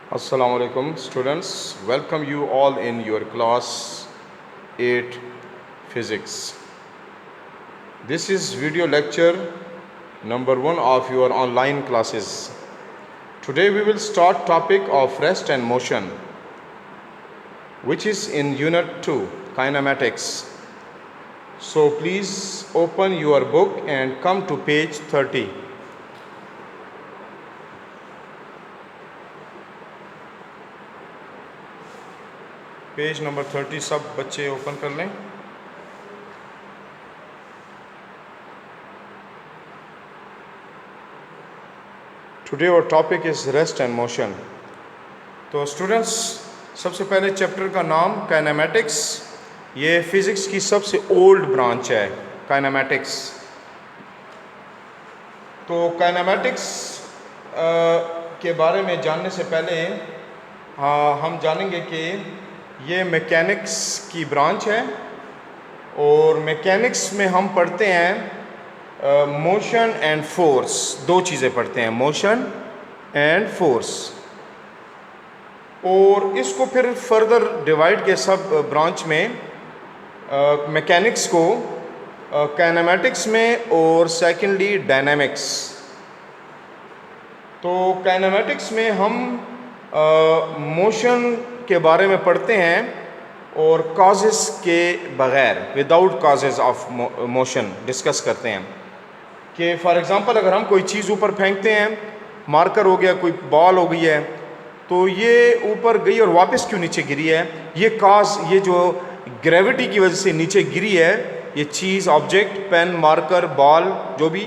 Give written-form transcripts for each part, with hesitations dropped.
Assalamu alaikum students, welcome you all in your class 8 physics. This is video lecture number 1 of your online classes. Today we will start topic of rest and motion, which is in unit 2 kinematics. So please open your book and come to page 30. Page number 30 सब बच्चे open कर लें। Today और topic is rest and motion. तो students, सबसे पहले chapter का नाम काइनेमैटिक्स। ये फिज़िक्स की सबसे ओल्ड ब्रांच है काइनेमैटिक्स। तो काइनेमैटिक्स के बारे में जानने से पहले हम जानेंगे कि ये मैकेनिक्स की ब्रांच है और मैकेनिक्स में हम पढ़ते हैं मोशन एंड फोर्स। दो चीज़ें पढ़ते हैं, मोशन एंड फोर्स, और इसको फिर फर्दर डिवाइड के सब ब्रांच में मैकेनिक्स को काइनेमैटिक्स में और सेकेंडली डायनामिक्स। तो काइनेमैटिक्स में हम मोशन के बारे में पढ़ते हैं और कॉजेस के बग़ैर, without causes of motion discuss करते हैं कि फॉर एग्ज़ाम्पल अगर हम कोई चीज़ ऊपर फेंकते हैं, मार्कर हो गया, कोई बॉल हो गई है, तो ये ऊपर गई और वापस क्यों नीचे गिरी है, ये कॉज, ये जो ग्रेविटी की वजह से नीचे गिरी है ये चीज़, ऑब्जेक्ट, पेन, मार्कर, बॉल, जो भी,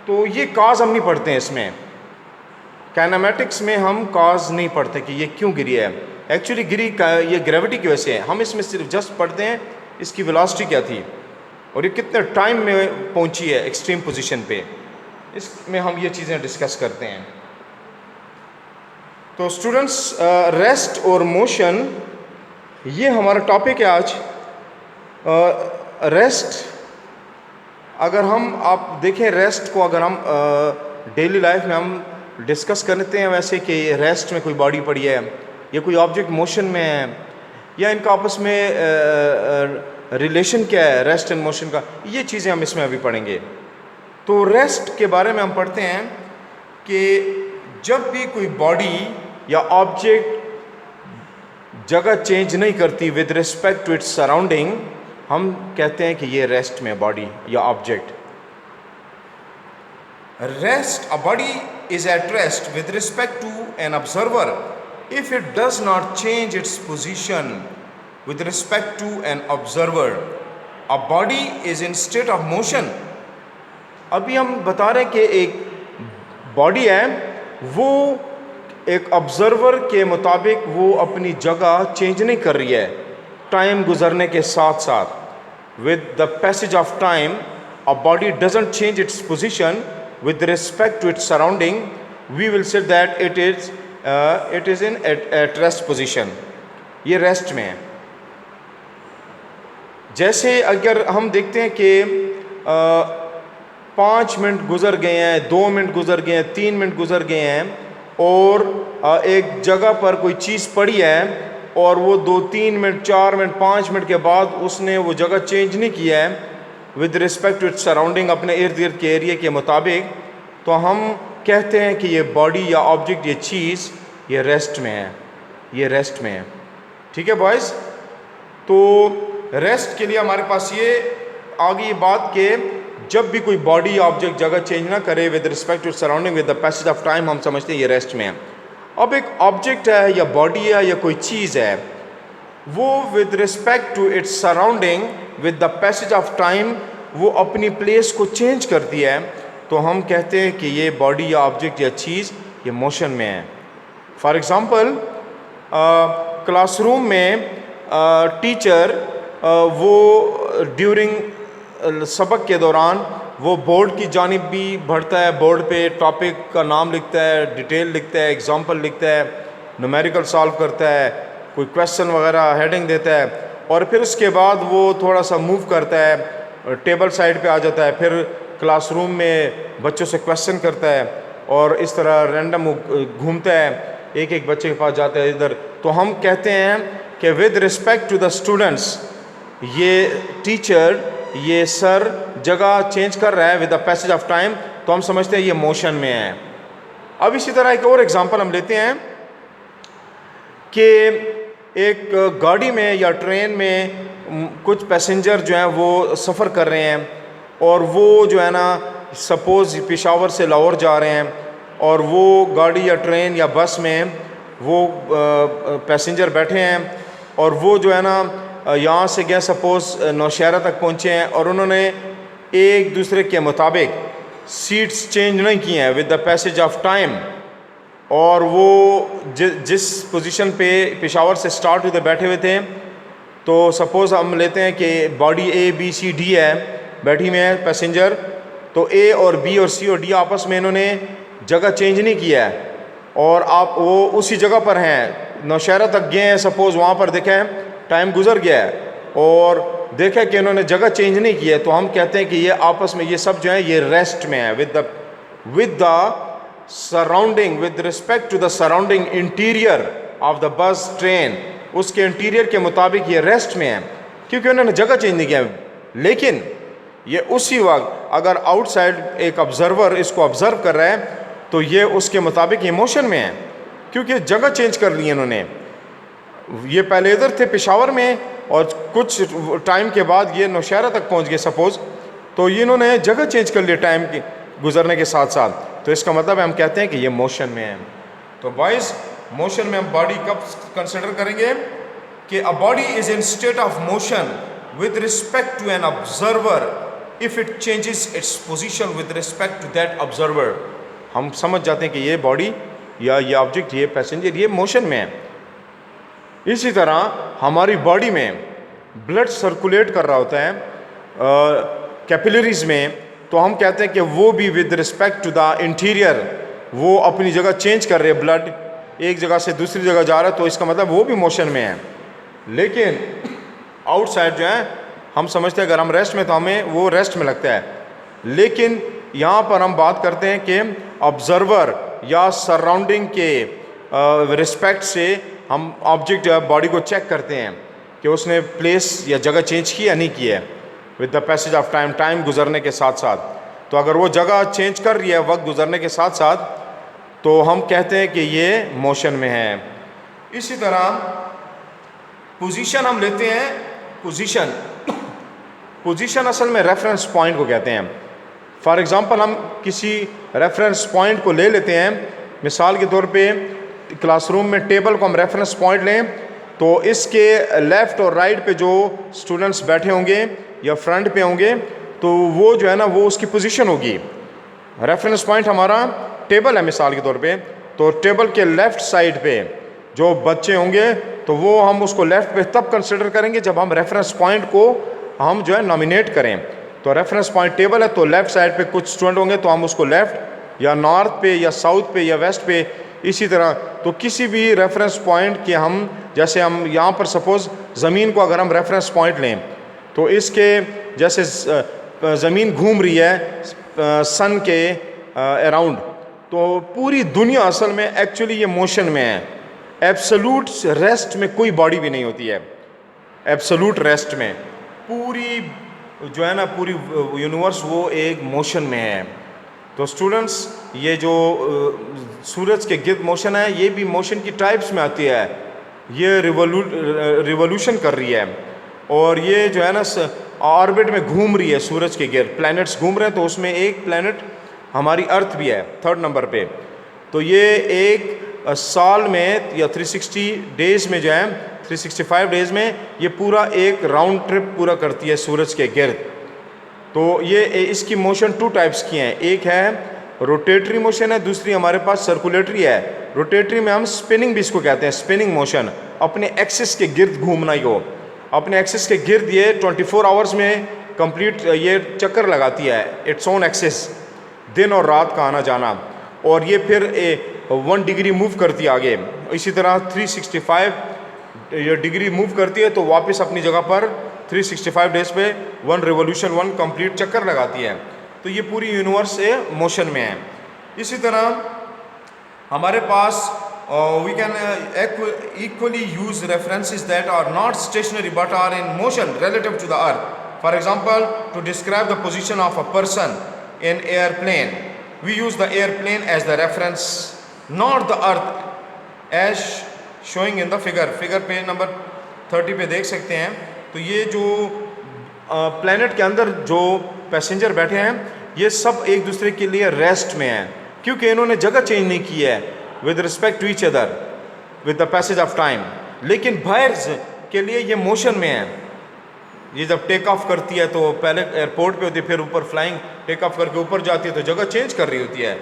तो ये कॉज हम नहीं पढ़ते हैं इसमें। काइनेमैटिक्स में हम कॉज नहीं पढ़ते कि ये क्यों गिरी है, एक्चुअली गिरी ये ग्रेविटी की वजह से है। हम इसमें सिर्फ जस्ट पढ़ते हैं इसकी वेलोसिटी क्या थी और ये कितने टाइम में पहुंची है एक्सट्रीम पोजीशन पे, इसमें हम ये चीज़ें डिस्कस करते हैं। तो स्टूडेंट्स, रेस्ट और मोशन ये हमारा टॉपिक है आज। रेस्ट, अगर आप देखें रेस्ट को, अगर हम डेली लाइफ में हम डिस्कस करते हैं वैसे कि रेस्ट में कोई बॉडी पड़ी है या कोई ऑब्जेक्ट मोशन में है या इनका आपस में रिलेशन क्या है रेस्ट एंड मोशन का, ये चीज़ें हम इसमें अभी पढ़ेंगे। तो रेस्ट के बारे में हम पढ़ते हैं कि जब भी कोई बॉडी या ऑब्जेक्ट जगह चेंज नहीं करती with respect to its surrounding, हम कहते हैं कि ये रेस्ट में बॉडी या object. Rest, a body is at rest with respect to an observer if it does not change its position with respect to an observer. A body is in state of motion. अभी हम बता रहे हैं कि एक body है, वो एक ऑब्जर्वर के मुताबिक वो अपनी जगह चेंज नहीं कर रही है टाइम गुजरने के साथ साथ। With the passage of time a body doesn't change its position with respect to its surrounding, we will say that it is in at rest position, ये रेस्ट में है। जैसे अगर हम देखते हैं कि 5 मिनट गुजर गए हैं, 2 मिनट गुजर गए हैं, 3 मिनट गुजर गए हैं और एक जगह पर कोई चीज़ पड़ी है और वो 2-3 मिनट, 4 मिनट, 5 मिनट के बाद उसने वो जगह चेंज नहीं किया है with respect to its surrounding, अपने इर्द गिर्द के एरिया के मुताबिक, तो हम कहते हैं कि ये बॉडी या ऑब्जेक्ट, ये चीज़, ये रेस्ट में है, ये रेस्ट में है। ठीक है बॉयज़? तो रेस्ट के लिए हमारे पास ये आ गई बात कि जब भी कोई बॉडी या ऑब्जेक्ट जगह चेंज ना करे with respect to surrounding with the passage of time, हम समझते हैं ये रेस्ट में है। अब एक ऑब्जेक्ट है या बॉडी है या कोई चीज़ है, वो with respect to its surrounding with the passage of time वो अपनी प्लेस को चेंज करती है, तो हम कहते हैं कि ये बॉडी या ऑब्जेक्ट या चीज़ ये मोशन में है। फॉर एग्ज़ाम्पल, क्लासरूम में टीचर वो ड्यूरिंग सबक के दौरान वो बोर्ड की जानिब भी बढ़ता है, बोर्ड पे टॉपिक का नाम लिखता है, डिटेल लिखता है, एग्जांपल लिखता है, न्यूमेरिकल सॉल्व करता है, कोई क्वेश्चन वगैरह हेडिंग देता है, और फिर उसके बाद वो थोड़ा सा मूव करता है, टेबल साइड पे आ जाता है, फिर क्लासरूम में बच्चों से क्वेश्चन करता है और इस तरह रैंडम घूमता है। एक एक बच्चे के पास जाता है इधर। तो हम कहते हैं कि with respect to the students, ये टीचर, ये सर जगह चेंज कर रहा है with the passage of time, तो हम समझते हैं ये मोशन में है। अब इसी तरह एक और एग्जांपल हम लेते हैं कि एक गाड़ी में या ट्रेन में कुछ पैसेंजर जो हैं वो सफ़र कर रहे हैं, और वो जो है ना सपोज़ पेशावर से लाहौर जा रहे हैं, और वो गाड़ी या ट्रेन या बस में वो पैसेंजर बैठे हैं, और वो जो है ना यहाँ से गए सपोज़ नौशहरा तक पहुँचे हैं, और उन्होंने एक दूसरे के मुताबिक सीट्स चेंज नहीं की हैं with the passage of time, और वो जिस पोजीशन पे पेशावर से स्टार्ट हुए बैठे हुए थे, तो सपोज़ हम लेते हैं कि body A B C D है बैठी में है पैसेंजर, तो ए और बी और सी और डी आपस में इन्होंने जगह चेंज नहीं किया है, और आप वो उसी जगह पर हैं, नौशहरा तक गए हैं सपोज़, वहाँ पर देखा है टाइम गुजर गया है और देखा कि इन्होंने जगह चेंज नहीं की है, तो हम कहते हैं कि ये आपस में ये सब जो है ये रेस्ट में है with the surrounding, with respect to the surrounding interior of the bus train, उसके इंटीरियर के मुताबिक ये रेस्ट में है, क्योंकि उन्होंने जगह चेंज नहीं किया। लेकिन ये उसी वक्त अगर आउटसाइड एक ऑब्जर्वर इसको ऑब्जर्व कर रहा है, तो ये उसके मुताबिक ये मोशन में है, क्योंकि जगह चेंज कर ली इन्होंने। ये पहले इधर थे पेशावर में, और कुछ टाइम के बाद ये नौशहरा तक पहुंच गए सपोज़, तो ये इन्होंने जगह चेंज कर ली टाइम के गुजरने के साथ साथ, तो इसका मतलब हम कहते हैं कि ये मोशन में है। तो बॉयज़, मोशन में हम बॉडी कब कंसिडर करेंगे कि a body is in state of motion with respect to an observer if it changes its position with respect to that observer. हम समझ जाते हैं कि ये बॉडी या ये ऑब्जेक्ट, ये पैसेंजर, ये मोशन में है। इसी तरह हमारी बॉडी में ब्लड सर्कुलेट कर रहा होता है कैपिलरीज में, तो हम कहते हैं कि वो भी with respect to the interior वो अपनी जगह चेंज कर रहे हैं, ब्लड एक जगह से दूसरी जगह जा रहा है, तो इसका मतलब वो भी मोशन में है। लेकिन आउटसाइड जो है हम समझते हैं अगर हम रेस्ट में तो हमें वो रेस्ट में लगता है, लेकिन यहाँ पर हम बात करते हैं कि ऑब्जर्वर या सराउंडिंग के रिस्पेक्ट से हम ऑब्जेक्ट या बॉडी को चेक करते हैं कि उसने प्लेस या जगह चेंज की या नहीं की है with the passage of time, time गुजरने के साथ साथ। तो अगर वो जगह चेंज कर रही है वक्त गुजरने के साथ साथ, तो हम कहते हैं कि ये मोशन में है। इसी तरह पोजीशन हम लेते हैं। पोजीशन असल में रेफरेंस पॉइंट को कहते हैं। फॉर एग्जांपल हम किसी रेफरेंस पॉइंट को ले लेते हैं, मिसाल के तौर पे क्लासरूम में टेबल को हम रेफरेंस पॉइंट लें, तो इसके लेफ़्ट और राइट पे जो स्टूडेंट्स बैठे होंगे या फ्रंट पे होंगे, तो वो जो है ना वो उसकी पोजीशन होगी। रेफरेंस पॉइंट हमारा टेबल है मिसाल के तौर पे, तो टेबल के लेफ़्ट साइड पे जो बच्चे होंगे, तो वो हम उसको लेफ़्ट पे तब कंसिडर करेंगे जब हम रेफरेंस पॉइंट को हम जो है नॉमिनेट करें। तो रेफरेंस पॉइंट टेबल है, तो लेफ़्ट साइड पे कुछ स्टूडेंट होंगे, तो हम उसको लेफ़्ट या नॉर्थ पे या साउथ पे या वेस्ट पे, इसी तरह तो किसी भी रेफरेंस पॉइंट के हम, जैसे हम यहाँ पर सपोज़ ज़मीन को अगर हम रेफरेंस पॉइंट लें, तो इसके जैसे ज़मीन घूम रही है सन के अराउंड, तो पूरी दुनिया असल में एक्चुअली ये मोशन में है। एब्सोल्यूट रेस्ट में कोई बॉडी भी नहीं होती है। एब्सोल्यूट रेस्ट में पूरी जो है ना पूरी यूनिवर्स वो एक मोशन में है। तो स्टूडेंट्स, ये जो सूरज के गिर्द मोशन है, ये भी मोशन की टाइप्स में आती है। ये रिवोल्यूशन कर रही है, और ये जो है ना ऑर्बिट में घूम रही है सूरज के गिर्द, प्लैनेट्स घूम रहे हैं, तो उसमें एक प्लैनेट हमारी अर्थ भी है 3rd नंबर पे। तो ये एक साल में या 360 डेज़ में जो है 365 डेज़ में ये पूरा एक राउंड ट्रिप पूरा करती है सूरज के गिर्द। तो ये इसकी मोशन 2 टाइप्स की हैं, एक है रोटेटरी मोशन है, दूसरी हमारे पास सर्कुलेटरी है। रोटेटरी में हम स्पिनिंग भी इसको कहते हैं, स्पिनिंग मोशन, अपने एक्सिस के गिर्द घूमना ही हो, अपने एक्सिस के गिर्द ये 24 आवर्स में कंप्लीट ये चक्कर लगाती है, इट्स ओन एक्सिस, दिन और रात का आना जाना, और ये फिर 1 डिग्री मूव करती है आगे। इसी तरह 365 ये डिग्री मूव करती है, तो वापस अपनी जगह पर 365 डेज़ पे 1 रिवोल्यूशन 1 कंप्लीट चक्कर लगाती है। तो ये पूरी यूनिवर्स से मोशन में है। इसी तरह हमारे पास we can equally use references that are not stationary but are in motion relative to the earth. For example, to describe the position of a person in airplane, we use the airplane as the reference, not the earth, as showing in the figure page number 30 पे देख सकते हैं। तो ये जो planet के अंदर जो पैसेंजर बैठे हैं ये सब एक दूसरे के लिए रेस्ट में हैं, क्योंकि इन्होंने जगह चेंज नहीं की है with respect to each other with the passage of time. लेकिन बर्ड्स के लिए ये मोशन में है। ये जब टेक ऑफ करती है तो पहले एयरपोर्ट पे होती है, फिर ऊपर फ्लाइंग टेक ऑफ करके ऊपर जाती है तो जगह चेंज कर रही होती है।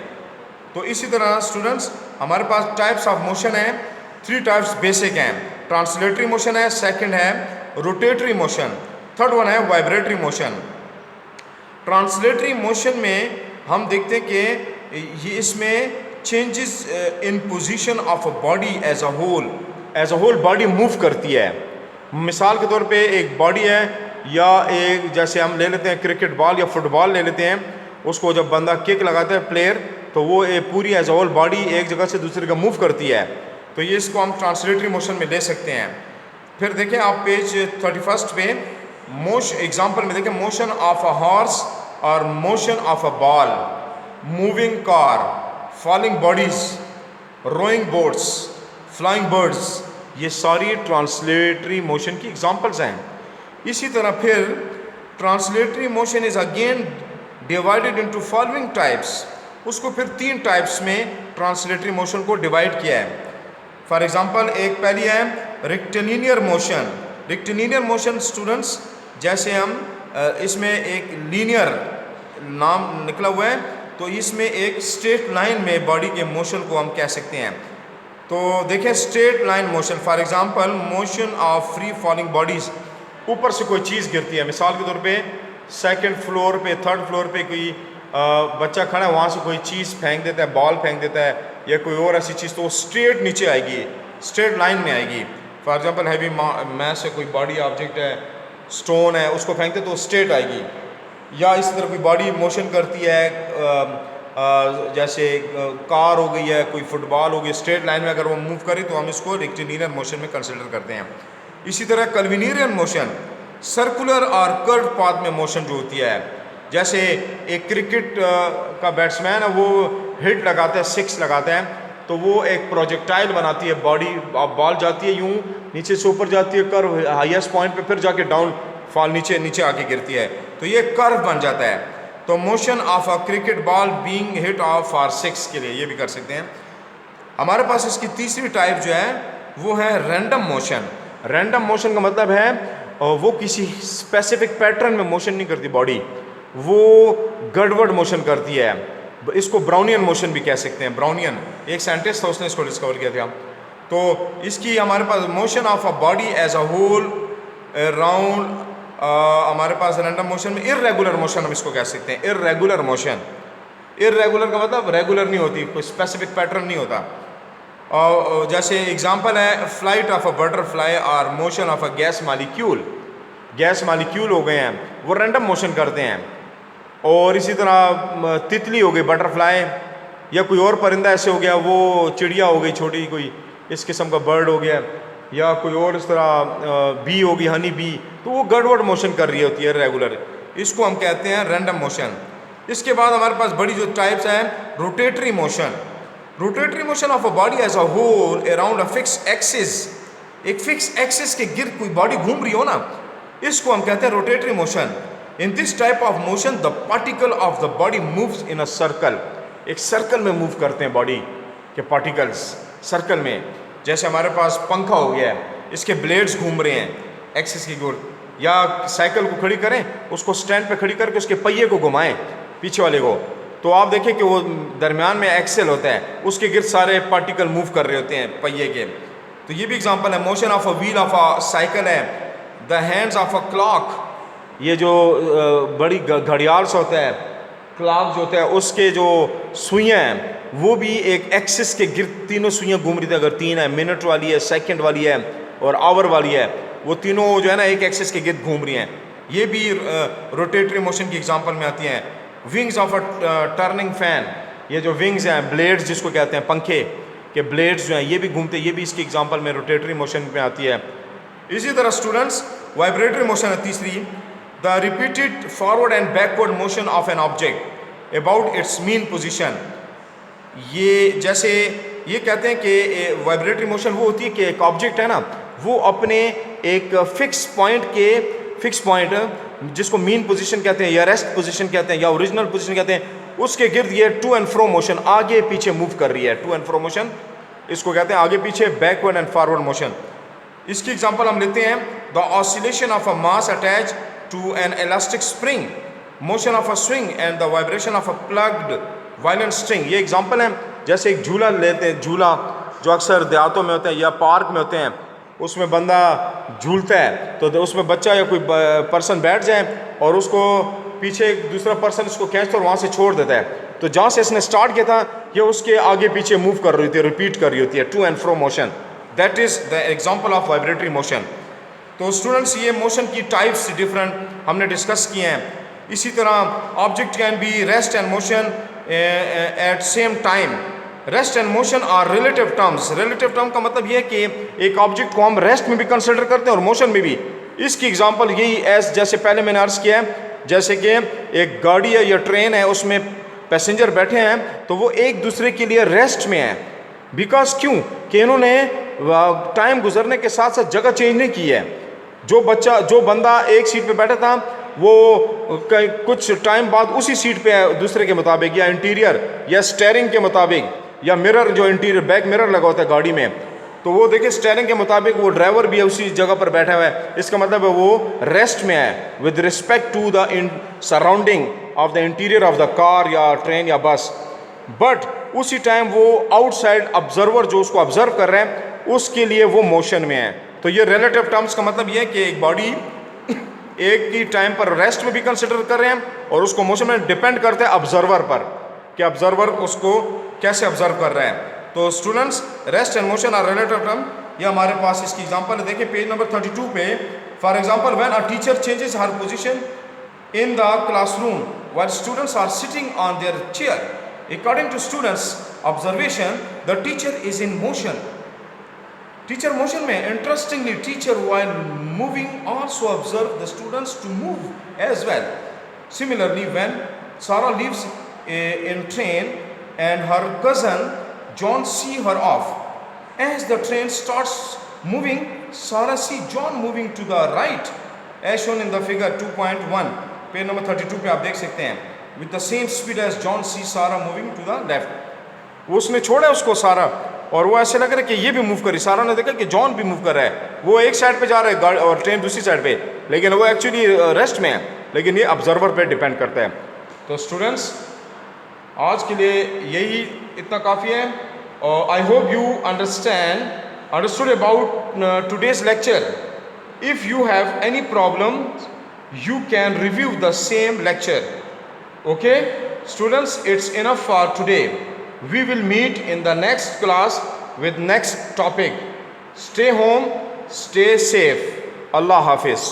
तो इसी तरह स्टूडेंट्स हमारे पास टाइप्स ऑफ मोशन है, 3 टाइप्स बेसिक हैं। ट्रांसलेटरी मोशन है, सेकंड है रोटेटरी मोशन, थर्ड वन है वाइब्रेटरी मोशन। ट्रांसलेटरी मोशन में हम देखते हैं कि ये इसमें changes in position of a body as a whole body move करती है। मिसाल के तौर पे एक बॉडी है, या एक जैसे हम ले लेते हैं क्रिकेट बॉल या फुटबॉल ले लेते हैं, उसको जब बंदा किक लगाता है प्लेयर, तो वो पूरी एज अ होल बॉडी एक जगह से दूसरी जगह मूव करती है। तो ये इसको हम ट्रांसलेटरी मोशन में ले सकते हैं। फिर देखें आप पेज 31 पे एग्जाम्पल में देखें, मोशन ऑफ अ हॉर्स और motion of a ball, moving car, falling bodies, rowing boats, flying birds, ये सारी ट्रांसलेटरी मोशन की एग्जांपल्स हैं। इसी तरह फिर translatory motion is again divided into following types, उसको फिर 3 टाइप्स में ट्रांसलेटरी मोशन को डिवाइड किया है। फॉर एग्जांपल एक पहली है rectilinear motion. Rectilinear motion students, जैसे हम इसमें एक लीनियर नाम निकला हुआ है, तो इसमें एक स्ट्रेट लाइन में बॉडी के मोशन को हम कह सकते हैं। तो देखें straight line motion, for example motion of free falling bodies, ऊपर से कोई चीज़ गिरती है, मिसाल के तौर पे सेकंड फ्लोर पे, थर्ड फ्लोर पे कोई बच्चा खड़ा है, वहाँ से कोई चीज़ फेंक देता है, बॉल फेंक देता है या कोई और ऐसी चीज़, तो वो स्ट्रेट नीचे आएगी, स्ट्रेट लाइन में आएगी। फॉर एग्जांपल हैवी मैस है, कोई बॉडी ऑब्जेक्ट है, स्टोन है, उसको फेंकते तो स्ट्रेट आएगी। या इस तरह कोई बॉडी मोशन करती है, जैसे कार हो गई है, कोई फुटबॉल हो गई, स्ट्रेट लाइन में अगर वो मूव करे तो हम इसको रेक्टिलिनियर मोशन में कंसिडर करते हैं। इसी तरह कर्विलिनियर मोशन, सर्कुलर और कर्व पाथ में मोशन जो होती है, जैसे एक क्रिकेट का बैट्समैन है, वो हिट लगाता है, 6 लगाता है, तो वो एक प्रोजेक्टाइल बनाती है, बॉडी बॉल जाती है यूं नीचे से ऊपर जाती है, कर्व हाईएस्ट पॉइंट पे, फिर जाके डाउन फॉल नीचे आके गिरती है, तो ये कर्व बन जाता है। तो motion of a cricket ball being hit of for 6 के लिए ये भी कर सकते हैं। हमारे पास इसकी तीसरी टाइप जो है वो है रैंडम मोशन। रैंडम मोशन का मतलब है वो किसी स्पेसिफिक पैटर्न में मोशन नहीं करती बॉडी, वो गड़बड़ मोशन करती है। इसको ब्राउनियन मोशन भी कह सकते हैं। ब्राउनियन एक साइंटिस्ट था, उसने इसको डिस्कवर किया था। तो इसकी हमारे पास motion of a body as a whole round, हमारे पास रैंडम मोशन में इर्रेगुलर मोशन हम इसको कह सकते हैं। इर्रेगुलर मोशन, इर्रेगुलर का मतलब रेगुलर नहीं होती, कोई स्पेसिफिक पैटर्न नहीं होता। और जैसे एग्जांपल है फ्लाइट ऑफ अ बटरफ्लाई और motion of a gas molecule. Gas molecule हो गए हैं, वो रैंडम मोशन करते हैं। और इसी तरह तितली हो गई, बटरफ्लाई, या कोई और परिंदा ऐसे हो गया, वो चिड़िया हो गई छोटी, कोई इस किस्म का बर्ड हो गया, या कोई और इस तरह बी होगी, हनी बी, तो वो गड़बड़ मोशन कर रही होती है, रेगुलर। इसको हम कहते हैं रैंडम मोशन। इसके बाद हमारे पास बड़ी जो टाइप्स हैं, rotatory motion. Rotatory motion of a body as a whole around a fix axis, एक फिक्स एक्सिस के गिर्द कोई बॉडी घूम रही हो ना, इसको हम कहते हैं rotatory motion. In this type of motion the particle of the body moves in a circle, एक सर्कल में मूव करते हैं बॉडी के पार्टिकल्स, सर्कल में। जैसे हमारे पास पंखा हो गया है, इसके ब्लेड्स घूम रहे हैं एक्सिस की ओर, या साइकिल को खड़ी करें, उसको स्टैंड पे खड़ी करके उसके पहिए को घुमाएं पीछे वाले को, तो आप देखें कि वो दरमियान में एक्सेल होता है, उसके गिर्द सारे पार्टिकल मूव कर रहे होते हैं पहिए के। तो ये भी एग्जांपल है। Motion of a wheel of a cycle है। The hands of a clock, ये जो बड़ी घड़ियाल से होता है, क्लॉक जो होता है, उसके जो सुइयाँ हैं वो भी एक एक्सिस के गिर्द तीनों सुइयाँ घूम रही थी। अगर 3 है, मिनट वाली है, सेकंड वाली है और आवर वाली है, वो तीनों जो है ना एक एक्सिस के गिर्द घूम रही हैं। ये भी रोटेटरी मोशन की एग्जांपल में आती हैं। Wings of a turning fan, ये जो विंग्स हैं, ब्लेड्स जिसको कहते हैं पंखे कि ब्लेड्स जो हैं ये भी घूमते, ये भी इसकी एग्जांपल में रोटेटरी मोशन में आती है। इसी तरह स्टूडेंट्स वाइब्रेटरी मोशन है तीसरी, the repeated forward and backward motion of an object about it's mean position. ये जैसे ये कहते हैं कि वाइब्रेटरी मोशन वो होती है कि एक ऑब्जेक्ट है ना, वो अपने एक फिक्स पॉइंट जिसको मीन पोजीशन कहते हैं या रेस्ट पोजीशन कहते हैं या ओरिजिनल पोजीशन कहते हैं, उसके गिर्द ये टू एंड फ्रो मोशन आगे पीछे मूव कर रही है। टू एंड फ्रो मोशन इसको कहते हैं आगे पीछे, बैकवर्ड एंड फॉरवर्ड मोशन। इसकी एग्जांपल हम लेते हैं, the oscillation of a mass attach to an elastic spring, motion of a swing and the vibration of a plugged violent string. ये एग्जांपल है, जैसे एक झूला लेते हैं, झूला जो अक्सर देहातों में होते हैं या पार्क में होते हैं, उसमें बंदा झूलता है तो उसमें बच्चा या कोई पर्सन बैठ जाए और उसको पीछे एक दूसरा पर्सन इसको खींचता और वहाँ से छोड़ देता है, तो जहाँ से इसने स्टार्ट किया था ये उसके आगे पीछे मूव कर रही होती है, रिपीट कर रही होती है, to and fro motion. That is the example of vibratory motion. तो स्टूडेंट्स ये मोशन की टाइप्स डिफरेंट हमने डिस्कस किए हैं। इसी तरह object can be rest and motion at same time. Rest and motion are relative terms. Relative term का मतलब ये है कि एक ऑब्जेक्ट को हम रेस्ट में भी कंसिडर करते हैं और मोशन में भी। इसकी एग्जांपल यही जैसे पहले मैंने अर्ज किया है, जैसे कि एक गाड़ी है या ट्रेन है, उसमें पैसेंजर बैठे हैं तो वो एक दूसरे के लिए रेस्ट में हैं। बिकॉज क्यों कि इन्होंने टाइम गुजरने के साथ साथ जगह चेंज नहीं की है। जो बंदा एक सीट पे बैठा था वो कुछ टाइम बाद उसी सीट पे है दूसरे के मुताबिक, या इंटीरियर या स्टेयरिंग के मुताबिक, या मिरर जो इंटीरियर बैक मिरर लगा होता है गाड़ी में, तो वो देखिए स्टेयरिंग के मुताबिक वो ड्राइवर भी है उसी जगह पर बैठा हुआ है। इसका मतलब है वो रेस्ट में है with respect to the surrounding of the interior of the car या ट्रेन या बस। बट उसी टाइम वो आउटसाइड ऑब्जर्वर जो उसको ऑब्जर्व कर रहे हैं उसके लिए वो मोशन में है। तो ये रिलेटिव टर्म्स का मतलब ये है कि एक बॉडी एक ही टाइम पर रेस्ट में भी कंसिडर कर रहे हैं और उसको मोशन में डिपेंड करता है ऑब्जर्वर पर कि ऑब्जर्वर उसको कैसे ऑब्जर्व कर रहा है। तो students rest and motion are relative term. ये हमारे पास इसकी एग्जांपल है, देखिए पेज नंबर 32 पे। For example when a teacher changes her position in the classroom while students are sitting on their chair, according to students observation the teacher is in motion. Teacher motion में, interestingly teacher while moving also observe the students to move as well. Similarly, when Sarah leaves in train and her cousin John see her off, as the train starts moving, Sarah see John moving to the right as shown in the figure 2.1 page number 32 पे आप देख सकते हैं, with the same speed as John see Sarah moving to the left। उसने छोड़ा उसको सारा और वो ऐसे लग रहा है कि ये भी मूव कर रही। सारा ने देखा कि जॉन भी मूव कर रहा है, वो एक साइड पे जा रहा है और ट्रेन दूसरी साइड पे, लेकिन वो एक्चुअली रेस्ट में है, लेकिन ये ऑब्जर्वर पे डिपेंड करता है। तो स्टूडेंट्स आज के लिए यही इतना काफ़ी है और I hope you understood about today's lecture. If you have any problem you can review the same lecture. Okay students, it's enough for today. We will meet in the next class with next topic. Stay home, stay safe. Allah Hafiz.